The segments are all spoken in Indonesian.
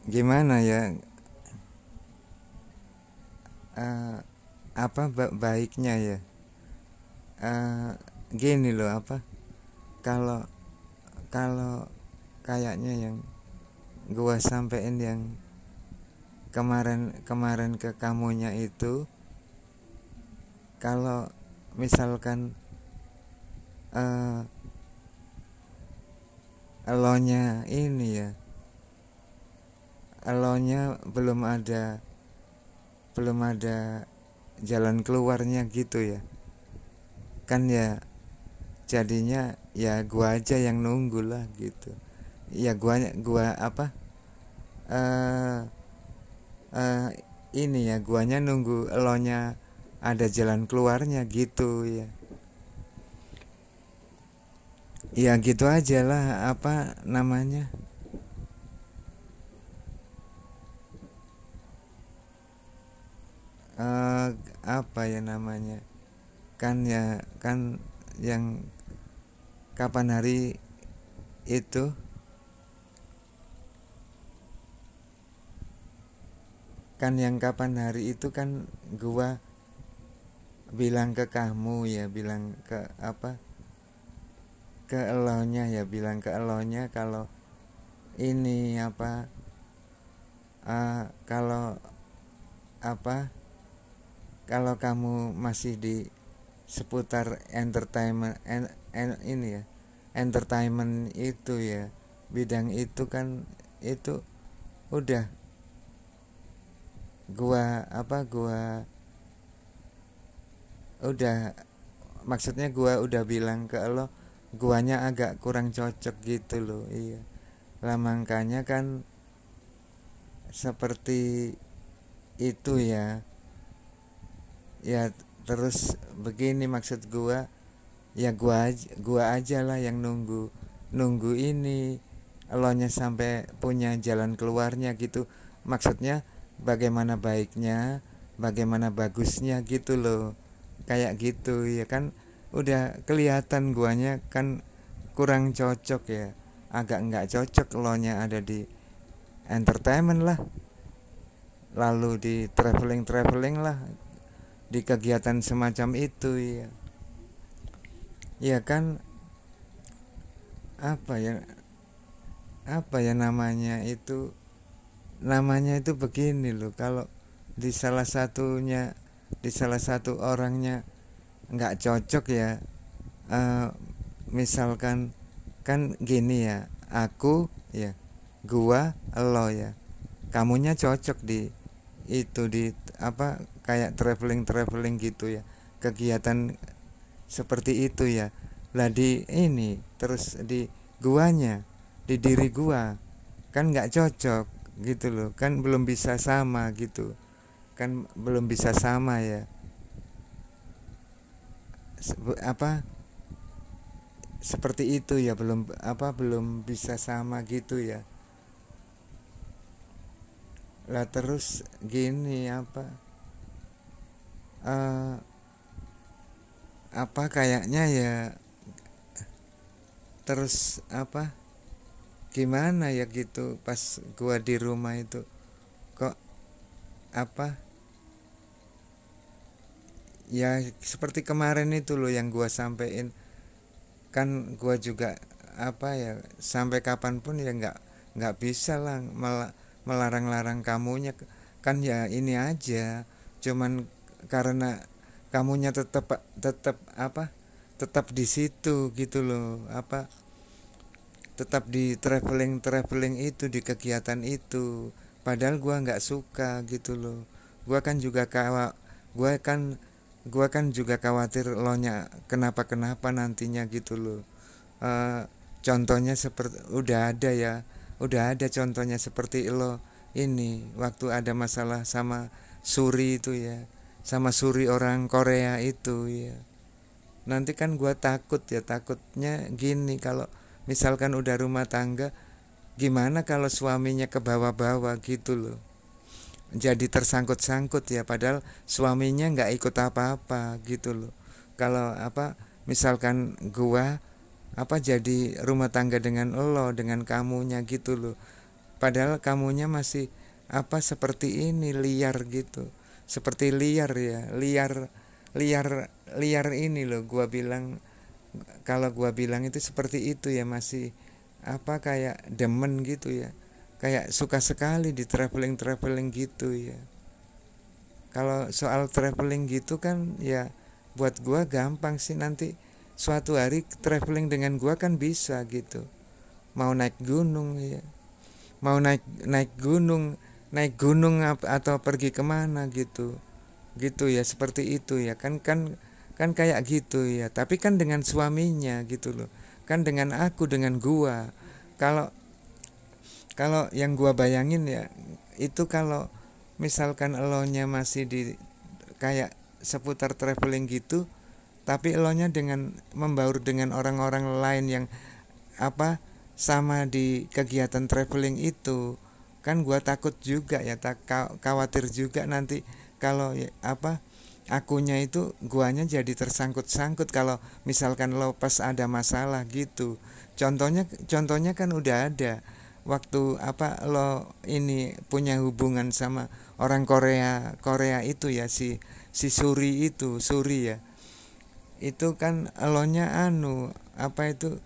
gimana ya, eh, baiknya ya, eh, gini loh, kalau kalau kayaknya yang gua sampein yang kemarin kemarin ke kamunya itu, kalau misalkan eh, elonya ini ya, elonya belum ada jalan keluarnya gitu ya, kan ya jadinya ya gua aja yang nunggu lah gitu. Ya gua eh eh ini ya, guanya nunggu elonya ada jalan keluarnya gitu ya. Ya gitu aja lah, apa namanya, eh apa ya namanya, kan ya kan yang kapan hari itu, kan yang kapan hari itu kan gua bilang ke kamu ya, bilang ke ke elonya ya, bilang ke elonya kalau ini kalau apa kalau kamu masih di seputar entertainment ini ya, entertainment itu ya, bidang itu kan, itu udah gua udah maksudnya gua udah bilang ke lo, guanya agak kurang cocok gitu loh. Iya lah, makanya kan seperti itu ya. Ya terus begini maksud gua, ya gua aja lah yang nunggu nunggu ini elonya sampai punya jalan keluarnya gitu. Maksudnya bagaimana baiknya, bagaimana bagusnya gitu loh, kayak gitu ya kan. Udah kelihatan guanya kan kurang cocok ya, agak nggak cocok elonya ada di entertainment lah, lalu di traveling traveling lah, di kegiatan semacam itu ya. Ya kan, apa ya namanya itu begini loh, kalau di salah satunya, di salah satu orangnya nggak cocok ya, eh, misalkan kan gini ya, aku ya, gua, elo ya, kamunya cocok di itu, di kayak traveling traveling gitu ya, kegiatan seperti itu ya. Lah di ini terus di guanya, di diri gua kan nggak cocok gitu loh, kan belum bisa sama gitu, kan belum bisa sama ya. Apa seperti itu ya, belum bisa sama gitu ya. Lah terus gini eh, kayaknya ya, terus gimana ya gitu, pas gua di rumah itu kok apa ya, seperti kemarin itu loh yang gua sampein, kan gua juga ya, sampai kapanpun ya nggak bisa lah melarang-larang kamunya, kan ya ini aja, cuman karena kamunya tetap tetap tetap di situ gitu loh, tetap di traveling traveling itu, di kegiatan itu, padahal gua nggak suka gitu loh. Gua kan juga gua kan gua kan juga khawatir lo nya kenapa kenapa nantinya gitu loh. Eh, contohnya seperti udah ada contohnya seperti lo ini, waktu ada masalah sama Suri itu ya, sama Suri orang Korea itu ya. Nanti kan gua takutnya gini, kalau misalkan udah rumah tangga, gimana kalau suaminya ke bawah-bawah gitu loh, jadi tersangkut-sangkut ya, padahal suaminya nggak ikut apa-apa gitu loh. Kalau misalkan gua jadi rumah tangga dengan lo, dengan kamunya gitu loh, padahal kamunya masih apa seperti ini, liar gitu, seperti liar ya, liar ini loh gua bilang. Kalau gua bilang itu seperti itu ya, masih apa kayak demen gitu ya, kayak suka sekali di traveling gitu ya. Kalau soal traveling gitu kan ya, buat gua gampang sih, nanti suatu hari traveling dengan gua kan bisa gitu. Mau naik gunung ya, mau naik gunung atau pergi kemana gitu, gitu ya, seperti itu ya, kan kayak gitu ya, tapi kan dengan suaminya gitu loh, kan dengan aku, dengan gua. Kalau kalau yang gua bayangin ya, itu kalau misalkan elonya masih di kayak seputar traveling gitu, tapi elonya dengan membaur dengan orang-orang lain yang apa sama di kegiatan traveling itu, kan gua takut juga ya, khawatir juga nanti kalau ya, apa akunya itu guanya jadi tersangkut-sangkut kalau misalkan lo pas ada masalah gitu. Contohnya kan udah ada waktu apa lo ini punya hubungan sama orang Korea Korea itu ya, si Suri ya, itu kan elonya anu apa itu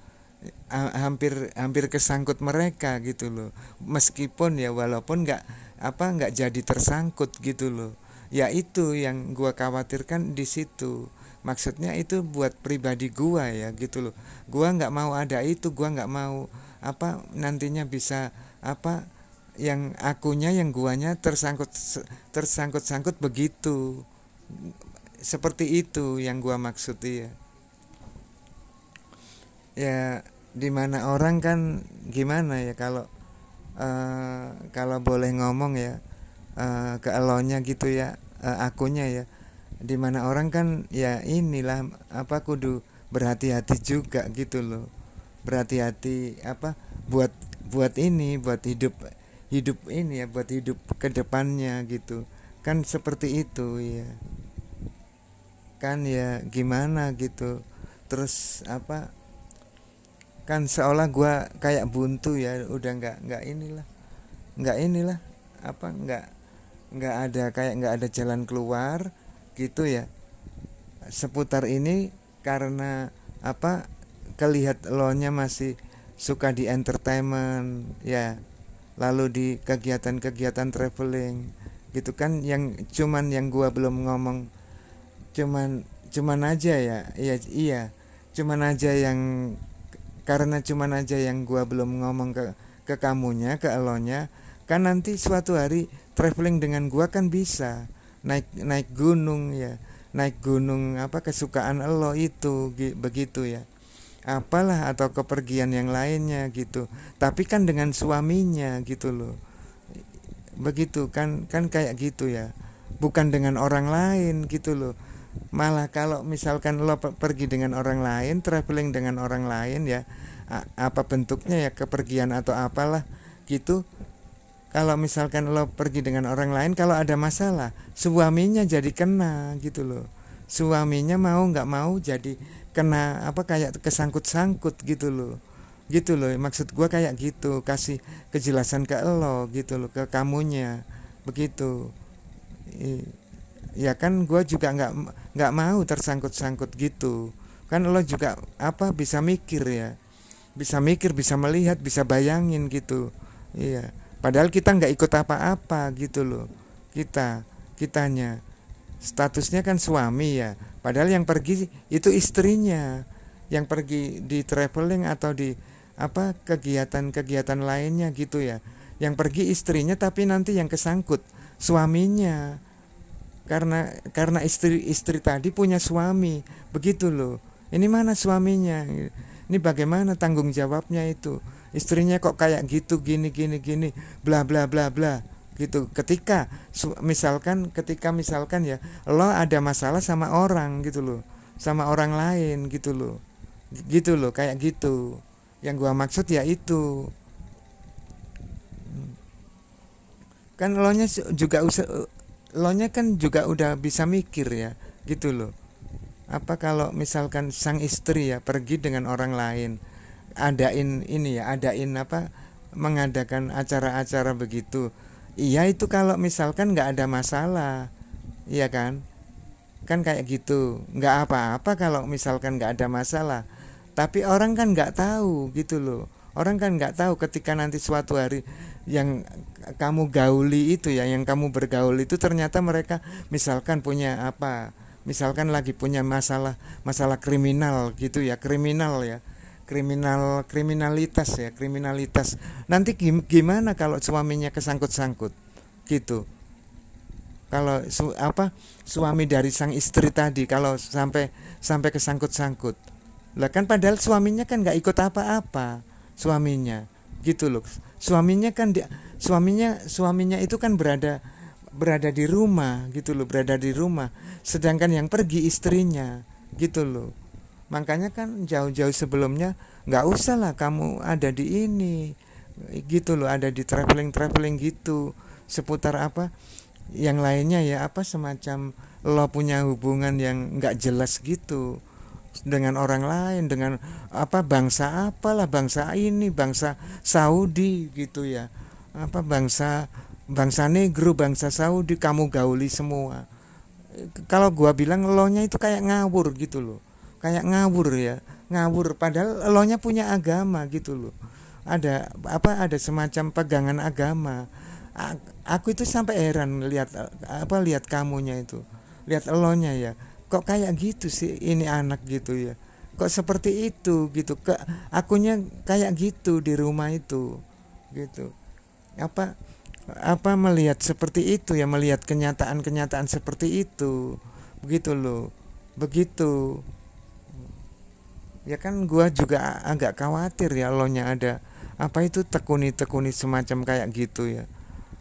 hampir hampir kesangkut mereka gitu loh, meskipun ya walaupun nggak jadi tersangkut gitu loh. Ya itu yang gua khawatirkan di situ, maksudnya itu buat pribadi gua ya gitu loh. Gua nggak mau ada itu, gua nggak mau apa nantinya bisa apa yang akunya yang guanya tersangkut begitu, seperti itu yang gua maksud ya. Ya dimana orang kan gimana ya, kalau boleh ngomong ya, ke elonya gitu ya, akunya ya, dimana orang kan ya inilah apa kudu berhati-hati juga gitu loh, berhati-hati apa buat buat ini, buat hidup hidup ini ya, buat hidup kedepannya gitu, kan seperti itu ya, kan ya gimana gitu. Terus apa, kan seolah gua kayak buntu ya, udah nggak inilah apa nggak ada, kayak nggak ada jalan keluar gitu ya seputar ini, karena apa kelihat lo nya masih suka di entertainment ya, lalu di kegiatan-kegiatan traveling gitu kan, yang gua belum ngomong, cuman cuman aja ya, iya cuman aja yang, karena cuman aja yang gua belum ngomong ke kamunya, ke elonya, kan nanti suatu hari traveling dengan gua kan bisa naik naik gunung ya, naik gunung apa kesukaan elo itu begitu ya, apalah, atau kepergian yang lainnya gitu, tapi kan dengan suaminya gitu loh, begitu kan kayak gitu ya, bukan dengan orang lain gitu loh. Malah kalau misalkan lo pergi dengan orang lain, traveling dengan orang lain ya, apa bentuknya ya, kepergian atau apalah gitu, kalau misalkan lo pergi dengan orang lain, kalau ada masalah suaminya jadi kena gitu loh, suaminya mau nggak mau jadi kena apa kayak kesangkut-sangkut gitu loh, maksud gua kayak gitu, kasih kejelasan ke lo gitu loh, ke kamunya begitu. Ya kan gue juga nggak mau tersangkut-sangkut gitu, kan lo juga apa bisa mikir ya, bisa mikir, bisa melihat, bisa bayangin gitu. Iya, padahal kita nggak ikut apa-apa gitu loh, kitanya statusnya kan suami ya, padahal yang pergi itu istrinya, yang pergi di traveling atau di apa kegiatan-kegiatan lainnya gitu ya, yang pergi istrinya, tapi nanti yang kesangkut suaminya, karena istri tadi punya suami begitu loh. Ini mana suaminya, ini bagaimana tanggung jawabnya itu, istrinya kok kayak gitu, gini gini gini bla bla bla bla gitu. Ketika misalkan ya lo ada masalah sama orang gitu loh, sama orang lain gitu loh kayak gitu, yang gua maksud ya itu kan lo nya kan juga udah bisa mikir ya gitu loh. Apa kalau misalkan sang istri ya pergi dengan orang lain, adain ini ya, adain apa mengadakan acara-acara begitu. Iya, itu kalau misalkan nggak ada masalah, iya kan? Kan kayak gitu, nggak apa-apa kalau misalkan nggak ada masalah. Tapi orang kan nggak tahu gitu loh. Orang kan nggak tahu ketika nanti suatu hari yang kamu gauli itu ya, yang kamu bergaul itu ternyata mereka misalkan punya apa, misalkan lagi punya masalah kriminal gitu ya, kriminalitas ya, kriminalitas. Nanti gimana kalau suaminya kesangkut-sangkut gitu. Kalau suami dari sang istri tadi kalau sampai kesangkut-sangkut, lah kan padahal suaminya kan nggak ikut apa-apa, suaminya gitu loh. Suaminya itu kan berada di rumah gitu loh, berada di rumah, sedangkan yang pergi istrinya gitu loh. Makanya kan jauh-jauh sebelumnya nggak usah lah kamu ada di ini gitu loh, ada di traveling gitu seputar apa yang lainnya ya, apa semacam lo punya hubungan yang nggak jelas gitu dengan orang lain, dengan apa bangsa apalah, bangsa ini, bangsa Saudi gitu ya, apa bangsa negro, bangsa Saudi, kamu gauli semua. Kalau gua bilang elonya itu kayak ngawur gitu loh, kayak ngawur ya, ngawur padahal elonya punya agama gitu loh, ada ada semacam pegangan agama. Aku itu sampai heran lihat kamunya itu, lihat elonya ya, kok kayak gitu sih ini anak gitu ya, kok seperti itu gitu, ke akunya kayak gitu di rumah itu gitu, apa melihat seperti itu ya, melihat kenyataan seperti itu begitu loh, begitu ya kan. Gua juga agak khawatir ya elonya ada apa itu tekuni semacam kayak gitu ya,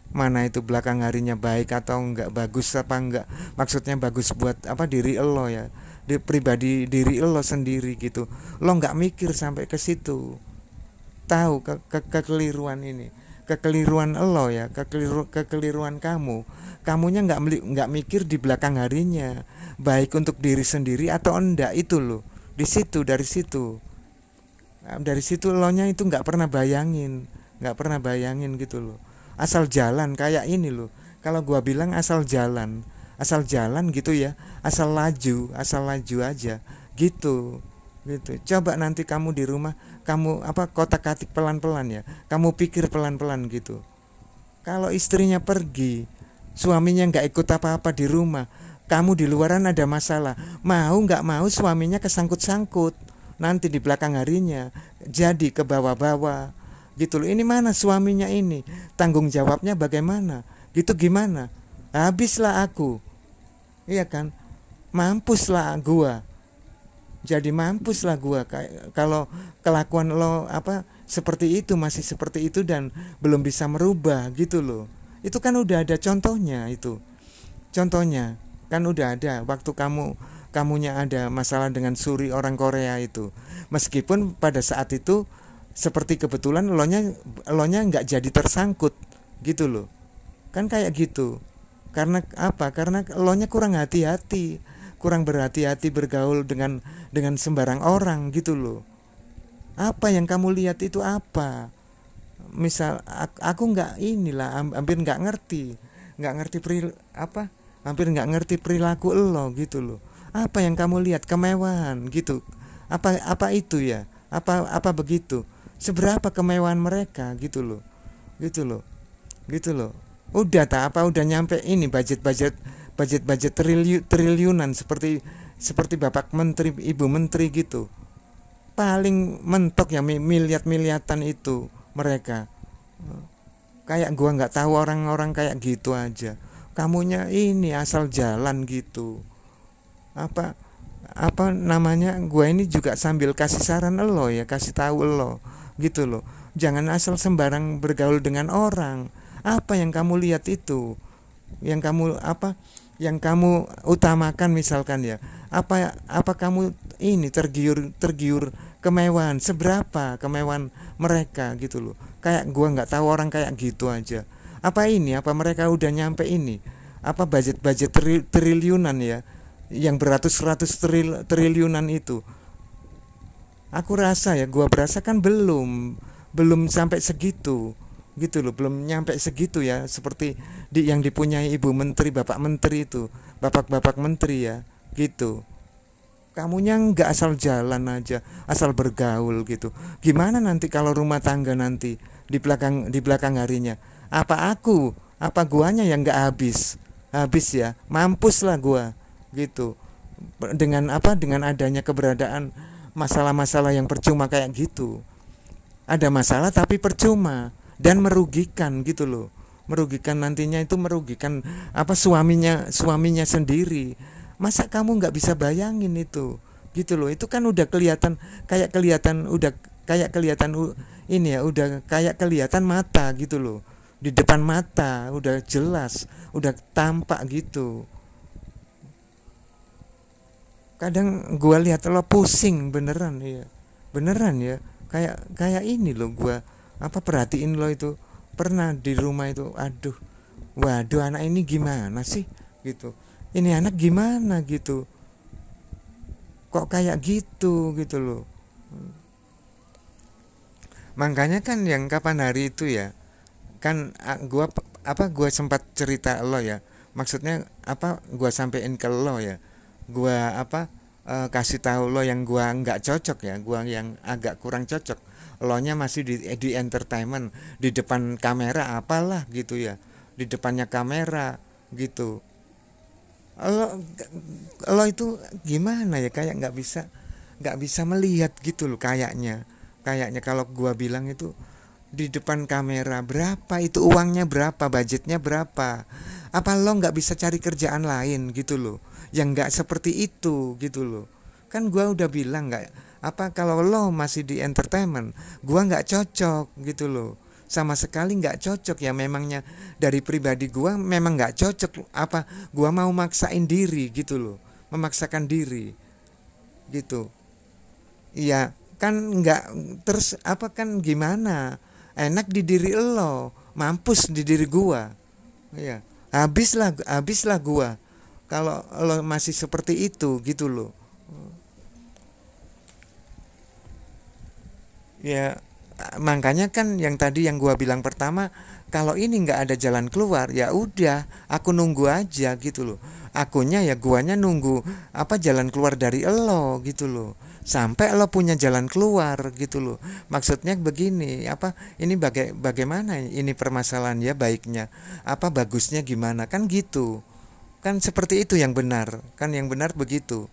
mana itu belakang harinya baik atau enggak, bagus apa enggak, maksudnya bagus buat apa diri elo ya, di pribadi diri elo sendiri gitu, lo nggak mikir sampai ke situ, tahu kekeliruan ini, kekeliruan elo ya, kekeliruan kamunya nggak mikir di belakang harinya baik untuk diri sendiri atau enggak itu loh, dari situ elonya itu nggak pernah bayangin gitu loh, asal jalan kayak ini loh. Kalau gua bilang asal jalan gitu ya, asal laju aja gitu. Coba nanti kamu di rumah, kamu kotak-katik pelan-pelan ya, kamu pikir pelan-pelan gitu. Kalau istrinya pergi, suaminya nggak ikut apa-apa di rumah, kamu di luaran ada masalah, mau nggak mau suaminya kesangkut-sangkut nanti di belakang harinya, jadi ke bawah-bawah gitu loh. Ini mana suaminya ini, tanggung jawabnya bagaimana gitu, gimana, habislah aku, iya kan, mampuslah gua, jadi mampuslah gua kalau kelakuan lo seperti itu, masih seperti itu dan belum bisa merubah gitu loh. Itu kan udah ada contohnya, itu contohnya kan udah ada waktu kamunya ada masalah dengan Suri orang Korea itu, meskipun pada saat itu seperti kebetulan elonya nggak jadi tersangkut gitu loh, kan kayak gitu. Karena apa? Karena elonya kurang berhati-hati bergaul dengan sembarang orang gitu loh. Apa yang kamu lihat itu apa? Misal aku nggak hampir nggak ngerti hampir nggak ngerti perilaku elo gitu loh. Apa yang kamu lihat, kemewahan gitu, apa itu ya, apa begitu, seberapa kemewahan mereka gitu loh. Udah udah nyampe ini budget triliunan seperti Bapak Menteri, Ibu Menteri gitu. Paling mentok ya miliatan itu mereka. Kayak gua nggak tahu orang-orang kayak gitu aja. Kamunya ini asal jalan gitu. Apa namanya, gua ini juga sambil kasih saran elo ya, kasih tahu elo gitu loh. Jangan asal sembarang bergaul dengan orang. Apa yang kamu lihat itu, yang kamu utamakan misalkan ya, apa kamu ini tergiur kemewahan, seberapa kemewahan mereka gitu loh. Kayak gua nggak tahu orang kayak gitu aja. Apa mereka udah nyampe ini, budget triliunan ya, yang beratus-ratus triliunan itu. Aku rasa ya, gua berasa kan belum belum sampai segitu gitu loh, belum nyampe segitu ya, seperti yang dipunyai Ibu Menteri, Bapak Menteri itu, Bapak-bapak Menteri ya, gitu. Kamunya nggak asal jalan aja, asal bergaul gitu. Gimana nanti kalau rumah tangga nanti di belakang harinya? Apa guanya yang nggak habis ya? Mampus lah gua gitu. Dengan apa? Dengan adanya keberadaan masalah-masalah yang percuma kayak gitu. Ada masalah tapi percuma dan merugikan gitu loh. Merugikan nantinya itu merugikan apa suaminya sendiri. Masa kamu nggak bisa bayangin itu gitu loh. Itu kan udah kelihatan, kayak kelihatan udah kayak kelihatan ini ya, udah kayak kelihatan mata gitu loh, di depan mata udah jelas, udah tampak gitu. Kadang gua lihat lo pusing beneran ya, beneran ya, kayak kayak ini loh, gua apa perhatiin lo itu pernah di rumah itu, aduh, waduh, anak ini gimana sih gitu, ini anak gimana gitu, kok kayak gitu loh. Makanya kan yang kapan hari itu ya, kan gua sempat cerita lo ya, maksudnya apa, gua sampein ke lo ya, gua apa, kasih tahu lo yang gua nggak cocok ya, gua yang agak kurang cocok, lo nya masih di entertainment, di depan kamera apalah gitu ya, di depannya kamera gitu. Lo itu gimana ya, kayak nggak bisa melihat gitu loh, kayaknya kalau gua bilang itu di depan kamera, berapa itu uangnya, berapa budgetnya, berapa, apa lo nggak bisa cari kerjaan lain gitu loh, yang nggak seperti itu gitu loh. Kan gua udah bilang nggak apa, kalau lo masih di entertainment gua nggak cocok gitu loh, sama sekali nggak cocok ya, memangnya dari pribadi gua memang nggak cocok, apa gua mau maksain diri gitu loh, memaksakan diri gitu. Iya kan, nggak, terus apa, kan gimana, enak di diri lo, mampus di diri gua. Iya, habislah gua kalau lo masih seperti itu gitu loh. Ya makanya kan yang tadi yang gua bilang pertama, kalau ini nggak ada jalan keluar ya udah, aku nunggu aja gitu loh. Akunya ya, guanya nunggu apa, jalan keluar dari elo gitu loh, sampai lo punya jalan keluar gitu loh. Maksudnya begini, apa ini, bagaimana ini permasalahan ya, baiknya apa, bagusnya gimana, kan gitu. Kan seperti itu yang benar, kan yang benar begitu.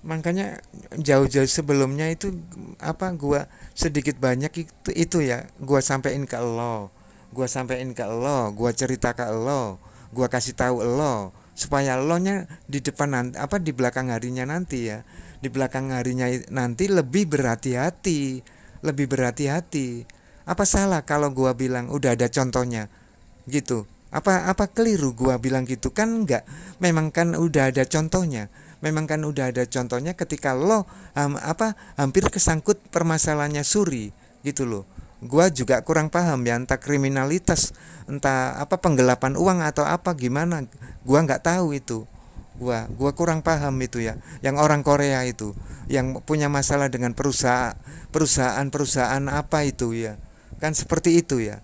Makanya jauh-jauh sebelumnya itu apa, gua sedikit banyak itu ya, gua cerita ke lo, gua kasih tahu lo, supaya lo nya di depan apa, di belakang harinya nanti ya, di belakang harinya nanti lebih berhati-hati. Apa salah kalau gua bilang udah ada contohnya gitu? Apa keliru gua bilang gitu? Kan enggak, memang kan udah ada contohnya. Memang kan udah ada contohnya ketika lo hampir kesangkut permasalahannya Suri gitu loh. Gua juga kurang paham ya, entah kriminalitas, entah apa penggelapan uang atau apa gimana. Gua nggak tahu itu. Gua kurang paham itu ya. Yang orang Korea itu yang punya masalah dengan perusahaan apa itu ya. Kan seperti itu ya.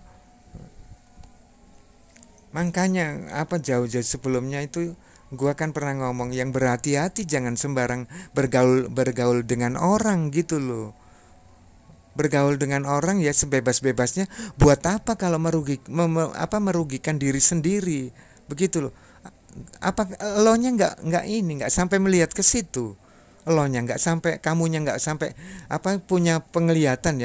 Makanya apa, jauh-jauh sebelumnya itu gua kan pernah ngomong, yang berhati-hati, jangan sembarang bergaul dengan orang gitu loh. Bergaul dengan orang ya sebebas-bebasnya. Buat apa kalau merugikan diri sendiri begitu loh. Apa lo nya nggak ini, nggak sampai melihat ke situ. Lo nya nggak sampai, kamunya nggak sampai apa, punya penglihatan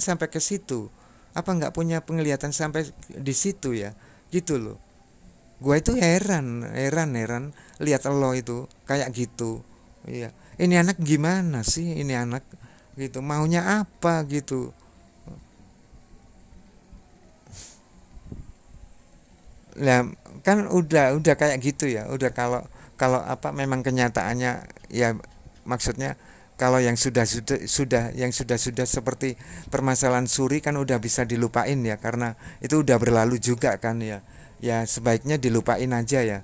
sampai ke situ. Apa nggak punya penglihatan sampai di situ ya, gitu loh. Gua itu heran lihat lo itu kayak gitu. Iya, ini anak gimana sih, ini anak gitu, maunya apa gitu. Lah kan udah kayak gitu ya, udah, kalau kalau apa, memang kenyataannya ya, maksudnya kalau yang sudah seperti permasalahan Suri kan udah bisa dilupain ya, karena itu udah berlalu juga kan ya. Ya sebaiknya dilupain aja ya.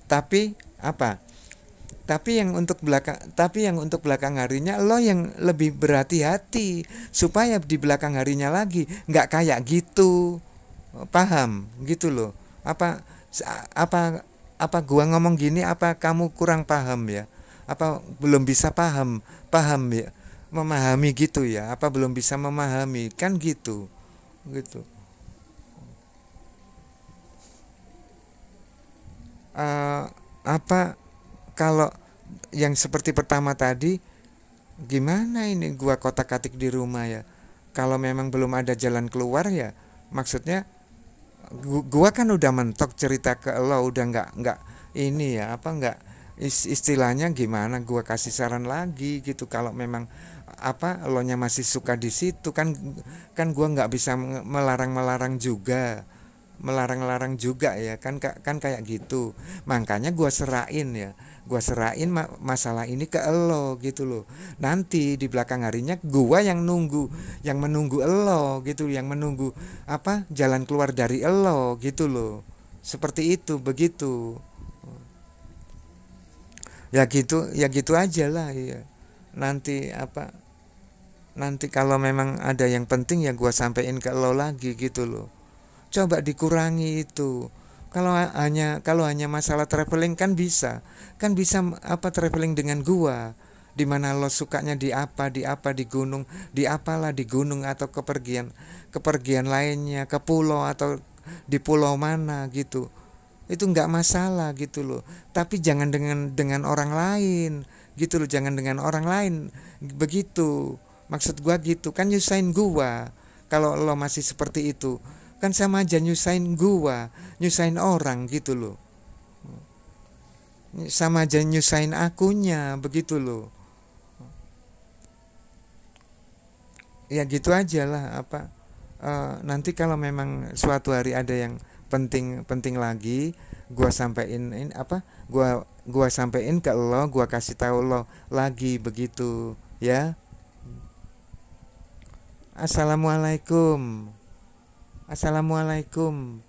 Tapi apa, Tapi yang untuk belakang harinya lo yang lebih berhati-hati supaya di belakang harinya lagi nggak kayak gitu. Paham gitu loh. Apa apa apa gua ngomong gini apa kamu kurang paham ya? Apa belum bisa paham ya? Memahami gitu ya? Apa belum bisa memahami? Kan gitu. Gitu. Eh, apa kalau yang seperti pertama tadi, gimana ini gua kotak-katik di rumah ya? Kalau memang belum ada jalan keluar ya, maksudnya gua kan udah mentok cerita ke lo, udah nggak ini ya, apa nggak istilahnya gimana? Gua kasih saran lagi gitu. Kalau memang apa lo nya masih suka di situ kan, gua nggak bisa melarang-melarang juga, melarang-larang juga ya kan, kan kayak gitu. Makanya gua serain masalah ini ke elo gitu loh. Nanti di belakang harinya gua yang menunggu elo gitu, yang menunggu apa jalan keluar dari elo gitu loh. Seperti itu, begitu. Ya gitu aja lah ya. Nanti apa, nanti kalau memang ada yang penting ya gua sampein ke lo lagi gitu loh. Coba dikurangi itu. Kalau hanya masalah traveling kan bisa apa traveling dengan gua, di mana lo sukanya di gunung, di apalah di gunung atau kepergian kepergian lainnya ke pulau atau di pulau mana gitu, itu nggak masalah gitu loh. Tapi jangan dengan orang lain gitu loh, jangan dengan orang lain begitu. Maksud gua gitu kan nyusahin gua. Kalau lo masih seperti itu kan sama aja nyusahin gua, nyusahin orang gitu loh. Sama aja nyusahin akunya begitu loh. Ya gitu aja lah apa. Nanti kalau memang suatu hari ada yang penting lagi, gua sampein ini apa, gua sampein ke lo, gua kasih tahu lo lagi begitu ya. Assalamualaikum. Assalamualaikum.